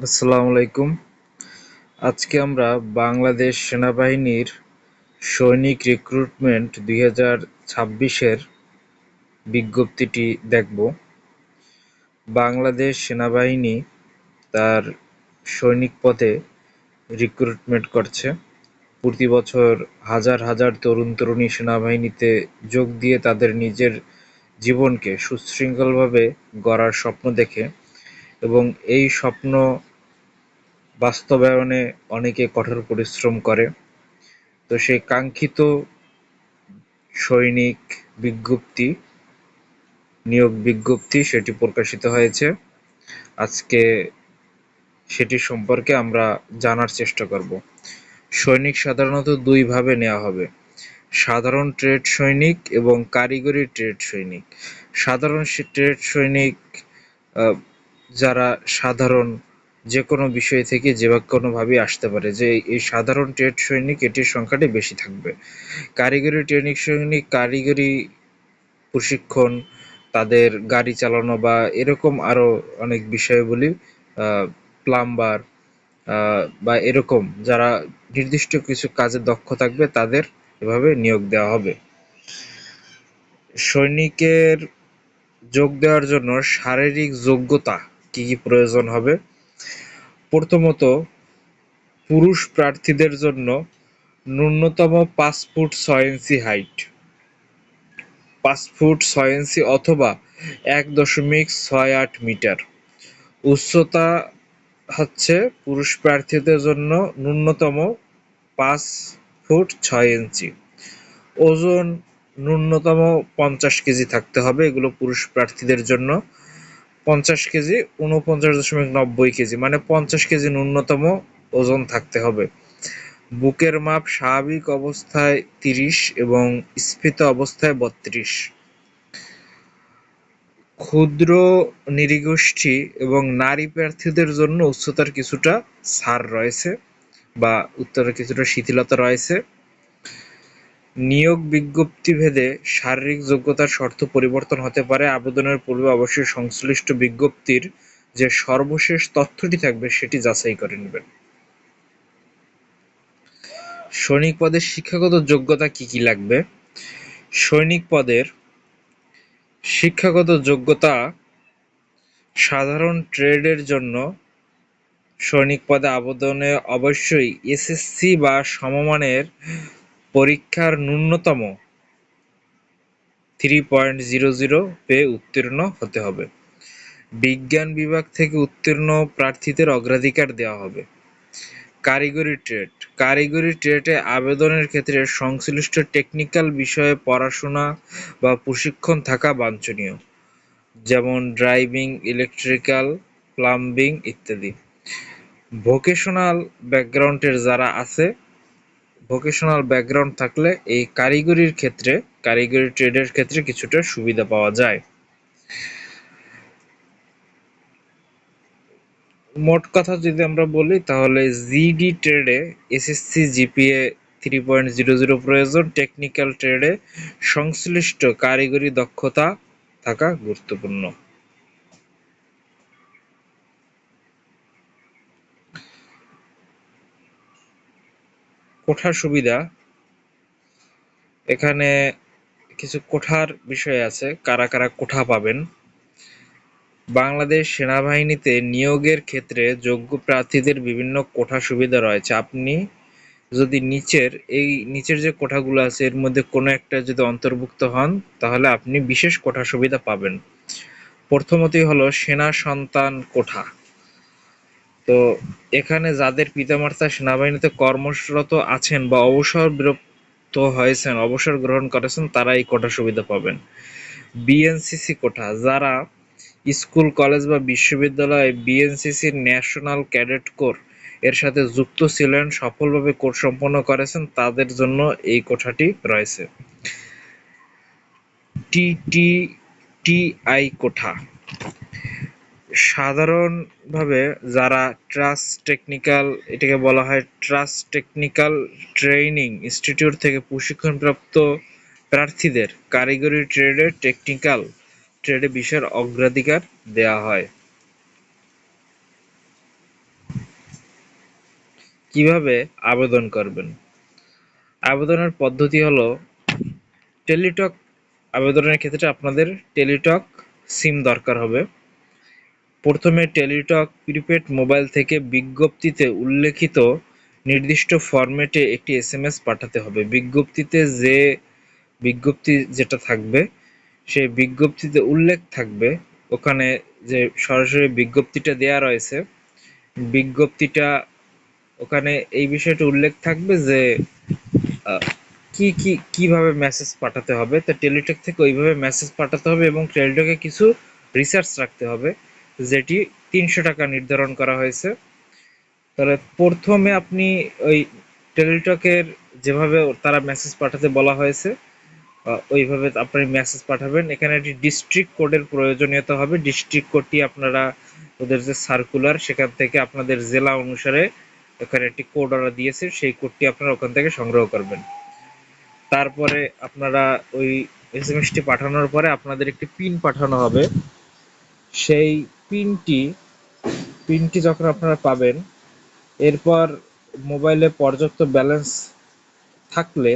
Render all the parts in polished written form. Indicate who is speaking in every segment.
Speaker 1: আসসালামু আলাইকুম। আজকে আমরা বাংলাদেশ সেনাবাহিনীর সৈনিক রিক্রুটমেন্ট 2026-এর বিজ্ঞপ্তিটি দেখব। বাংলাদেশ সেনাবাহিনী তার সৈনিক পদে রিক্রুটমেন্ট করছে। প্রতি বছর হাজার হাজার তরুণ-তরুণী সেনাবাহিনীতে যোগ দিয়ে তাদের নিজের জীবনকে সুশৃঙ্খলভাবে গড়ার স্বপ্ন দেখে এবং এই স্বপ্ন বাস্তবায়নে অনেকে কঠোর পরিশ্রম করে। তো সেই কাঙ্ক্ষিত সৈনিক বিজ্ঞপ্তি, নিয়োগ বিজ্ঞপ্তি সেটি প্রকাশিত হয়েছে। আজকে সেটি সম্পর্কে আমরা জানার চেষ্টা করব। সৈনিক সাধারণত দুই ভাবে নেওয়া হবে: সাধারণ ট্রেড সৈনিক এবং কারিগরি ট্রেড সৈনিক। সাধারণ ট্রেড সৈনিক যারা সাধারণ যে কোনো বিষয় থেকে যে কোনোভাবেই আসতে পারে, যে এই সাধারণ ট্রেড সৈনিক এটির সংখ্যাটি বেশি থাকবে। কারিগরি ট্রেনিং সৈনিক কারিগরি প্রশিক্ষণ, তাদের গাড়ি চালানো বা এরকম আরও অনেক বিষয়াবলী, প্লাম্বার বা এরকম যারা নির্দিষ্ট কিছু কাজে দক্ষ থাকবে তাদের এভাবে নিয়োগ দেওয়া হবে। সৈনিকের যোগ দেওয়ার জন্য শারীরিক যোগ্যতা কি কি প্রয়োজন হবে? প্রথমত, পুরুষ প্রার্থীদের জন্য ন্যূনতম 5 ফুট 6 ইঞ্চি হাইট, 5 ফুট 6 ইঞ্চি অথবা 1.68 মিটার। উচ্চতা হচ্ছে পুরুষ প্রার্থীদের জন্য ন্যূনতম 5 ফুট 6 ইঞ্চি। ওজন ন্যূনতম 50 কেজি থাকতে হবে, এগুলো পুরুষ প্রার্থীদের জন্য। 50 কেজি 49.90 কেজি, মানে 50 কেজি ন্যূনতম ওজন থাকতে হবে। বুকের মাপ স্বাভাবিক অবস্থায় 30 এবং স্ফীত অবস্থায় 32। ক্ষুদ্র নৃগোষ্ঠী এবং নারী প্রার্থীদের জন্য উচ্চতার কিছুটা ছাড় রয়েছে বা উচ্চতার কিছুটা শিথিলতা রয়েছে। নিয়োগ বিজ্ঞপ্তি ভেদে শারীরিক যোগ্যতার শর্ত পরিবর্তন হতে পারে। আবেদনের পূর্বে অবশ্যই সংশ্লিষ্ট বিজ্ঞপ্তির যে সর্বশেষ তথ্যটি থাকবে সেটি যাচাই করে নেবেন। সৈনিক পদের শিক্ষাগত যোগ্যতা কি কি লাগবে? সৈনিক পদের শিক্ষাগত যোগ্যতা সাধারণ ট্রেডের জন্য সৈনিক পদে আবেদনে অবশ্যই এসএসসি বা সমমানের পরীক্ষার ন্যূনতম 3.00 পেয়ে উত্তীর্ণ হতে হবে। বিজ্ঞান বিভাগ থেকে উত্তীর্ণ প্রার্থীদের অগ্রাধিকার দেওয়া হবে। কারিগরি ট্রেড, কারিগরি ট্রেডে আবেদনের ক্ষেত্রে সংশ্লিষ্ট টেকনিক্যাল বিষয়ে পড়াশোনা বা প্রশিক্ষণ থাকা বাঞ্ছনীয়, যেমন ড্রাইভিং, ইলেকট্রিক্যাল, প্লাম্বিং ইত্যাদি। ভোকেশনাল ব্যাকগ্রাউন্ডের যারা আছে, ভোকেশনাল ব্যাকগ্রাউন্ড থাকলে এই কারিগরি ট্রেডের ক্ষেত্রে কিছুটা সুবিধা পাওয়া যায়। মোট কথা যদি আমরা বলি তাহলে জিডি ট্রেডে এসএসসি জিপিএ 3.00 প্রয়োজন। টেকনিক্যাল ট্রেডে সংশ্লিষ্ট কারিগরি দক্ষতা থাকা গুরুত্বপূর্ণ। কোঠার সুবিধা, এখানে কিছু কোঠার বিষয় আছে, কারা কারা কোঠা পাবেন। বাংলাদেশ সেনাবাহিনীতে নিয়োগের ক্ষেত্রে যোগ্য প্রার্থীদের বিভিন্ন কোঠা সুবিধা রয়েছে। আপনি যদি নিচের যে কোঠাগুলো আছে এর মধ্যে কোনো একটা যদি অন্তর্ভুক্ত হন তাহলে আপনি বিশেষ কোঠা সুবিধা পাবেন। প্রথমতই হলো সেনা সন্তান কোঠা। তো এখানে যাদের পিতামাতা সেনাবাহিনীতে কর্মরত আছেন বা অবসর গ্রহণ করেছেন তারা এই কোঠা সুবিধা পাবেন। বিএনসিসি কোঠা, যারা স্কুল, কলেজ বা বিশ্ববিদ্যালয়ে বিএনসিসির ন্যাশনাল ক্যাডেট কোর এর সাথে যুক্ত ছিলেন, সফলভাবে কোর্স সম্পন্ন করেছেন, তাদের জন্য এই কোঠাটি রয়েছে। টিটিটিআই কোঠা, সাধারণভাবে যারা এটাকে বলা হয় ট্রাস্ট টেকনিক্যাল ট্রেনিং ইনস্টিটিউট থেকে প্রশিক্ষণপ্রাপ্ত প্রার্থীদের কারিগরি ট্রেডে টেকনিক্যাল ট্রেডে বিশেষ অগ্রাধিকার দেওয়া হয়। কিভাবে আবেদন করবেন? আবেদনের পদ্ধতি হলো টেলিটক। আবেদনের ক্ষেত্রে আপনাদের টেলিটক সিম দরকার হবে। প্রথমে টেলিটক প্রিপেড মোবাইল থেকে বিজ্ঞপ্তিতে উল্লেখিত নির্দিষ্ট ফরম্যাটে একটি এসএমএস পাঠাতে হবে। বিজ্ঞপ্তিতে বিজ্ঞপ্তি যেটা থাকবে সেই বিজ্ঞপ্তিতে উল্লেখ থাকবে, ওখানে যে সরাসরি বিজ্ঞপ্তিটা দেয়া রয়েছে, বিজ্ঞপ্তিটা ওখানে এই বিষয়টা উল্লেখ থাকবে যে কিভাবে মেসেজ পাঠাতে হবে। তা টেলিটক থেকে ওইভাবে মেসেজ পাঠাতে হবে এবং টেলিটকে কিছু রিসার্চ রাখতে হবে, যেটি ৩০০ টাকা নির্ধারণ করা হয়েছে। তাহলে প্রথমে আপনি ওই টেলিটকের যেভাবে তারা মেসেজ পাঠাতে বলা হয়েছে ওইভাবে আপনি মেসেজ পাঠাবেন। এখানে একটি ডিস্ট্রিক্ট কোডের প্রয়োজনীয়তা হবে। ডিস্ট্রিক্ট কোডটি আপনারা ওদের যে সার্কুলার সেখান থেকে আপনাদের জেলা অনুসারে এখানে একটি কোড ওরা দিয়েছে, সেই কোডটি আপনারা ওখান থেকে সংগ্রহ করবেন। তারপরে আপনারা ওই এসএমএসটি পাঠানোর পরে আপনাদের একটি পিন পাঠানো হবে। সেই পিনটি যখন আপনারা পাবেন, এরপর মোবাইলে পর্যাপ্ত ব্যালেন্স থাকলে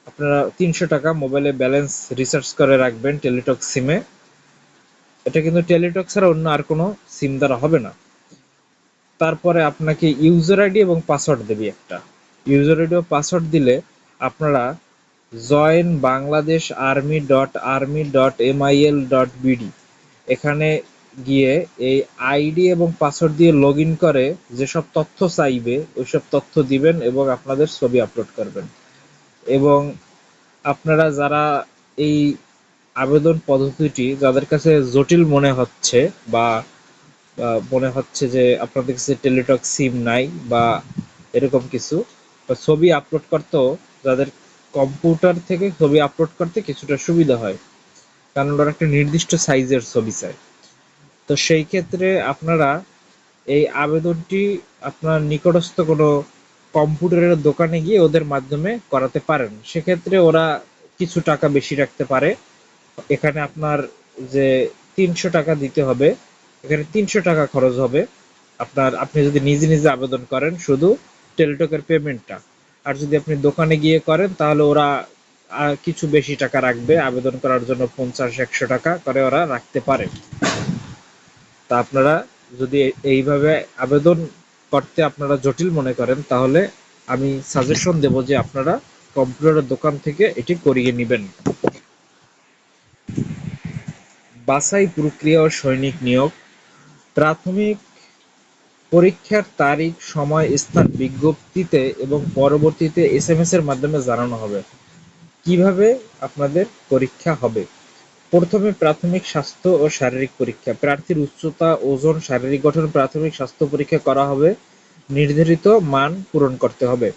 Speaker 1: আপনারা ৩০০ টাকা মোবাইলে ব্যালেন্স রিচার্জ করে রাখবেন টেলিটক সিমে। এটা কিন্তু টেলিটক ছাড়া অন্য আর কোনো সিম দ্বারা হবে না। তারপরে আপনাকে ইউজার আইডি এবং পাসওয়ার্ড দেবে একটা। ইউজার আইডি ও পাসওয়ার্ড দিলে আপনারা joinbangladesharmy.army.mil.bd এখানে গিয়ে এই আইডি এবং পাসওয়ার্ড দিয়ে লগ ইন করে যেসব তথ্য চাইবে ওইসব তথ্য দিবেন এবং আপনাদের ছবি আপলোড করবেন। এবং আপনারা যারা এই আবেদন পদ্ধতিটি যাদের কাছে জটিল মনে হচ্ছে বা মনে হচ্ছে যে আপনাদের কাছে টেলিটক সিম নাই বা এরকম কিছু, ছবি আপলোড করতেও যাদের কম্পিউটার থেকে ছবি আপলোড করতে কিছুটা সুবিধা হয়, কারণ ওরা একটা নির্দিষ্ট সাইজের ছবি চায়। তো সেই ক্ষেত্রে আপনারা এই আবেদনটি আপনার নিকটস্থ কোনো কম্পিউটারের দোকানে গিয়ে ওদের মাধ্যমে করাতে পারেন। সেক্ষেত্রে ওরা কিছু টাকা বেশি রাখতে পারে। এখানে আপনার যে ৩০০ টাকা দিতে হবে, এখানে ৩০০ টাকা খরচ হবে আপনি যদি নিজে নিজে আবেদন করেন শুধু টেলিটকের পেমেন্টটা। আর যদি আপনি দোকানে গিয়ে করেন তাহলে ওরা কিছু বেশি টাকা রাখবে, আবেদন করার জন্য ৫০-১০০ টাকা করে ওরা রাখতে পারে। তা আপনারা যদি এইভাবে আবেদন করতে আপনারা জটিল মনে করেন তাহলে আমি সাজেশন দেব যে আপনারা কম্পিউটারের দোকান থেকে এটি করিয়ে নেবেন। বাছাই প্রক্রিয়া ও সৈনিক নিয়োগ। প্রাথমিক পরীক্ষার তারিখ, সময়, স্থান বিজ্ঞপ্তিতে এবং পরবর্তীতে এসএমএস এর মাধ্যমে জানানো হবে। কিভাবে আপনাদের পরীক্ষা হবে? প্রথমে প্রাথমিক স্বাস্থ্য ও শারীরিক পরীক্ষা। প্রার্থীর উচ্চতা, ওজন, শারীরিক গঠন প্রাথমিক স্বাস্থ্য পরীক্ষা করা হবে। নির্ধারিত মান পূরণ করতে হবে।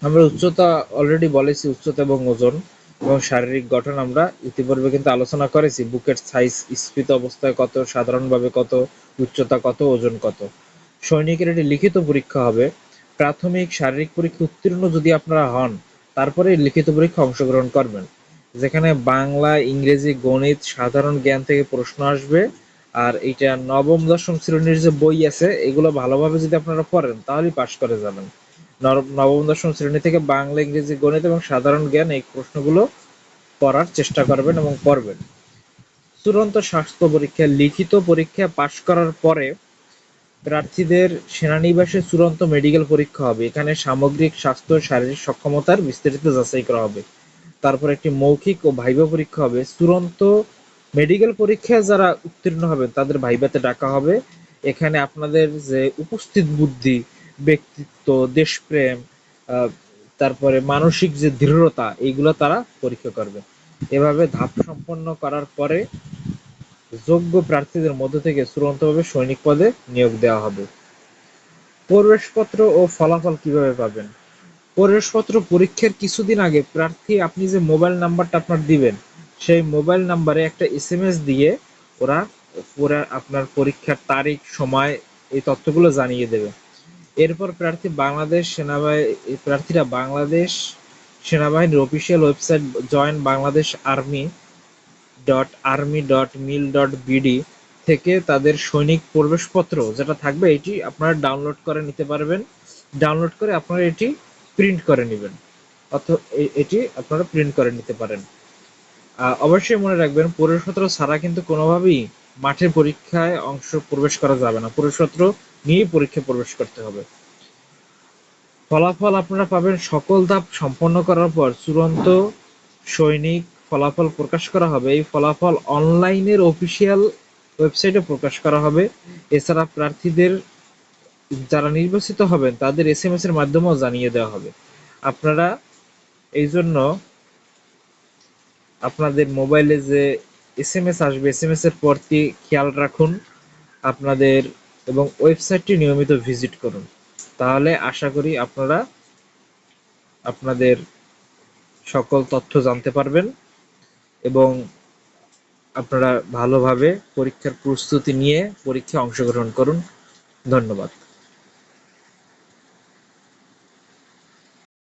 Speaker 1: আমরা উচ্চতা অলরেডি বলেছি, উচ্চতা এবং ওজন এবং শারীরিক গঠন আমরা ইতিপূর্বে কিন্তু আলোচনা করেছি। বুকের সাইজ, স্ফীত অবস্থায় কত, সাধারণভাবে কত, উচ্চতা কত, ওজন কত। সৈনিকের একটি লিখিত পরীক্ষা হবে। প্রাথমিক শারীরিক পরীক্ষা উত্তীর্ণ যদি আপনারা হন তারপরে লিখিত পরীক্ষা অংশগ্রহণ করবেন, যেখানে বাংলা, ইংরেজি, গণিত, সাধারণ জ্ঞান থেকে প্রশ্ন আসবে। আর এইটা নবম দশম শ্রেণীর যে বই আছে এগুলো ভালোভাবে যদি আপনারা পড়েন তাহলেই পাশ করে যাবেন। নবম দশম শ্রেণী থেকে বাংলা, ইংরেজি, গণিত এবং সাধারণ জ্ঞান এই প্রশ্নগুলো পড়ার চেষ্টা করবেন এবং পড়বেন। চূড়ান্ত স্বাস্থ্য পরীক্ষা। লিখিত পরীক্ষা পাশ করার পরে প্রার্থীদের সেনানিবাসে চূড়ান্ত মেডিকেল পরীক্ষা হবে। এখানে সামগ্রিক স্বাস্থ্য, শারীরিক সক্ষমতার বিস্তারিত যাচাই করা হবে। তারপর একটি মৌখিক ও ভাইভা পরীক্ষা হবে। চূড়ান্ত মেডিকেল পরীক্ষায় যারা উত্তীর্ণ হবে তাদের ভাইভাতে ডাকা হবে। এখানে আপনাদের যে উপস্থিত বুদ্ধি, ব্যক্তিত্ব, দেশপ্রেম, তারপরে মানসিক যে দৃঢ়তা, এইগুলো তারা পরীক্ষা করবে। এভাবে ধাপ সম্পন্ন করার পরে যোগ্য প্রার্থীদের মধ্য থেকে চূড়ান্তভাবে সৈনিক পদে নিয়োগ দেওয়া হবে। প্রবেশপত্র ও ফলাফল কিভাবে পাবেন? প্রবেশপত্র পরীক্ষার কিছুদিন আগে প্রার্থী আপনি যে মোবাইল নাম্বারটা আপনার দিবেন সেই মোবাইল নাম্বারে একটা এসএমএস দিয়ে ওরা পুরা আপনার পরীক্ষার তারিখ, সময় এই তথ্যগুলো জানিয়ে দেবে। এরপর প্রার্থীরা বাংলাদেশ সেনাবাহিনীর অফিসিয়াল ওয়েবসাইট joinbangladesharmy.army.mil.bd থেকে তাদের সৈনিক প্রবেশপত্র যেটা থাকবে এটি আপনারা ডাউনলোড করে নিতে পারবেন ডাউনলোড করে আপনারা এটি প্রিন্ট করে নেবেন, অথবা এটি আপনারা প্রিন্ট করে নিতে পারেন। অবশ্যই মনে রাখবেন প্রবেশপত্র ছাড়া কিন্তু কোনোভাবেই মাঠে পরীক্ষায় প্রবেশ করা যাবে না, প্রবেশপত্র নিয়েই পরীক্ষায় প্রবেশ করতে হবে। ফলাফল আপনারা পাবেন সকল ধাপ সম্পন্ন করার পর চূড়ান্ত সৈনিক ফলাফল প্রকাশ করা হবে। এই ফলাফল অনলাইনের অফিসিয়াল ওয়েবসাইটে প্রকাশ করা হবে। এছাড়া প্রার্থীদের যারা নির্বাচিত হবেন তাদের SMS এর মাধ্যমেও জানিয়ে দেওয়া হবে। আপনারা এই জন্য আপনাদের মোবাইলে যে SMS আসবে, SMS এর প্রতি খেয়াল রাখুন আপনাদের, এবং ওয়েবসাইটটি নিয়মিত ভিজিট করুন। তাহলে আশা করি আপনারা আপনাদের সকল তথ্য জানতে পারবেন এবং আপনারা ভালোভাবে পরীক্ষার প্রস্তুতি নিয়ে পরীক্ষায় অংশগ্রহণ করুন। ধন্যবাদ।